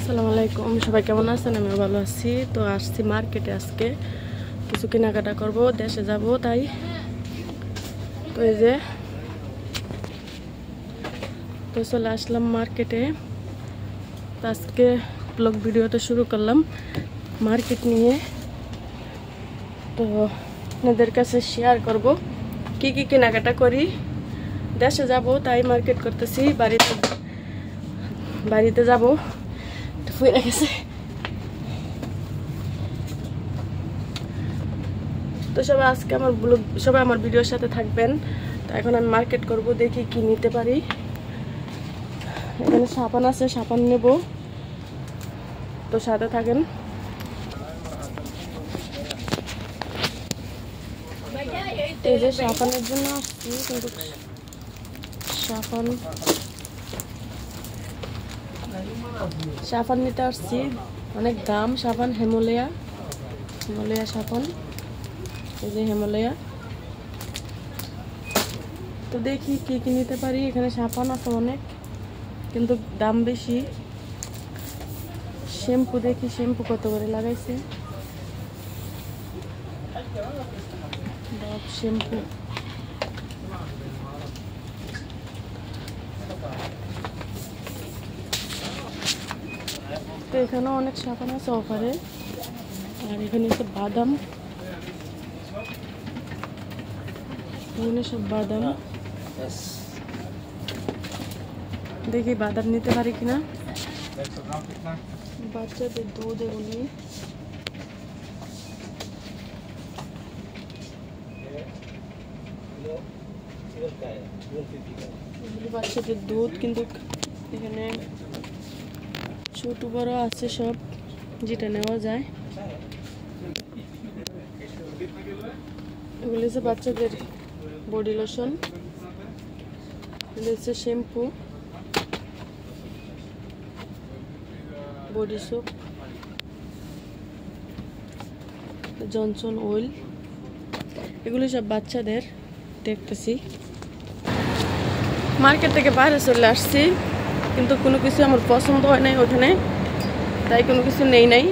আসসালামু আলাইকুম, সবাই কেমন আছেন? আমি ভালো আছি। তো আসছি মার্কেটে, আজকে কিছু কেনাকাটা করব, দেশে যাব তাই। তো এই যে তো চলে আসলাম মার্কেটে। তো আজকে ব্লগ ভিডিওটা শুরু করলাম মার্কেট নিয়ে। তো আপনাদের কাছে শেয়ার করব কি কি কেনাকাটা করি। দেশে যাব তাই মার্কেট করতেছি, বাড়িতে যাব ফুয়ে গেছে। তো আজকে সবাই আমার ভিডিওর সাথে থাকবেন। তো এখন আমি মার্কেট করব, দেখি কি নিতে পারি। এখানে সাবান আছে, সাবান নেব, তো সাথে থাকেন। এই যে সাবানের জন্য আসছি, কিন্তু সাবান নিতে আসছি, অনেক দাম। সাবান হিমালয়া সাবান, এই যে হিমালয়া। তো দেখি কি কি নিতে পারি। এখানে সাবান আছে অনেক, কিন্তু দাম বেশি। শ্যাম্পু দেখি, শ্যাম্পু কত করে লাগাইছে। শ্যাম্পু তো এখানেও অনেক সাবান আছে অফারে। আর এখানে হচ্ছে বাদাম, এখানে সব বাদাম। দেখি বাদাম নিতে পারি কিনা। বাচ্চাদের দুধ, এগুলি বাচ্চাদের দুধ, কিন্তু এখানে ছোট বড় আছে, সব যেটা নেওয়া যায়। এগুলো হচ্ছে বাচ্চাদের বডি লোশন, এগুলো হচ্ছে shampoo, body soap, Johnson oil, এগুলো সব বাচ্চাদের। দেখতেছি মার্কেট থেকে বাইরে চলে আসছি, কিন্তু কোনো কিছু আমার পছন্দ হয় নাই ওখানে, তাই কোনো কিছু নেই নাই।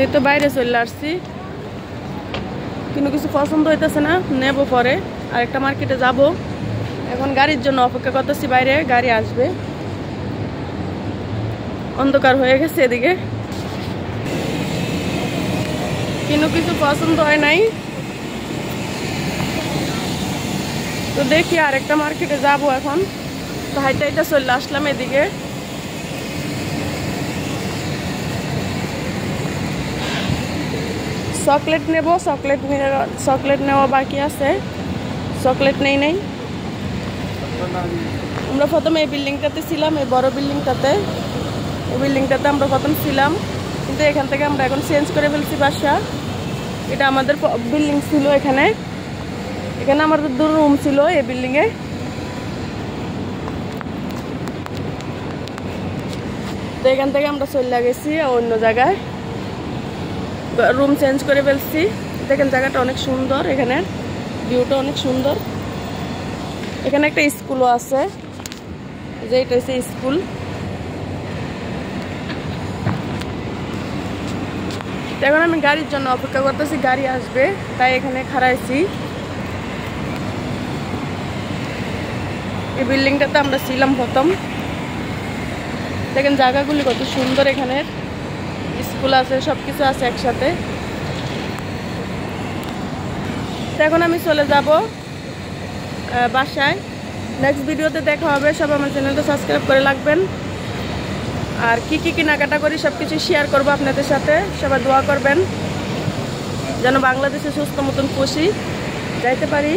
এই তো বাইরে চলে আসছি, কোনো কিছু পছন্দ হইতেছে না, নেব পরে। আর একটা মার্কেটে যাব, এখন গাড়ির জন্য অপেক্ষা করতেছি, বাইরে গাড়ি আসবে। অন্ধকার হয়ে গেছে এদিকে, কোনো কিছু পছন্দ হয় নাই। তো দেখি আর একটা মার্কেটে যাব এখন। তো হাইটা চলে আসলাম এদিকে। চকলেট নেব, চকলেট নেওয়া বাকি আছে, চকলেট নেই নাই। আমরা প্রথমে এই বিল্ডিংটাতে ছিলাম, এই বড় বিল্ডিংটাতে। এই বিল্ডিংটাতে আমরা প্রথম ছিলাম, কিন্তু এখান থেকে আমরা এখন চেঞ্জ করে ফেলছি বাসা। এটা আমাদের বিল্ডিং ছিল, এখানে আমাদের 2 রুম ছিল এই বিল্ডিংয়ে। তো এখান থেকে আমরা চলে গেছি অন্য জায়গায়, রুম চেঞ্জ করে ফেলছি। দেখেন জায়গাটা অনেক সুন্দর, এখানে ভিউটা অনেক সুন্দর। এখানে একটা স্কুলও আছে, যে এটা হচ্ছে স্কুল। এখন আমি গাড়ির জন্য অপেক্ষা করতেছি, গাড়ি আসবে, তাই এখানে খাড়াইছি। এই বিল্ডিংটাতে আমরা ছিলাম প্রথম। দেখেন জায়গাগুলি কত সুন্দর, এখানে স্কুল আছে, সবকিছু আছে একসাথে। এখন আমি চলে যাব বাসায়। নেক্সট ভিডিওতে দেখা হবে। সব আমার চ্যানেলটা সাবস্ক্রাইব করে রাখবেন। আর কি কি কেনাকাটা করি সবকিছু শেয়ার করব আপনাদের সাথে। সবাই দোয়া করবেন যেন বাংলাদেশে সুস্থ মতন খুশি যাইতে পারি।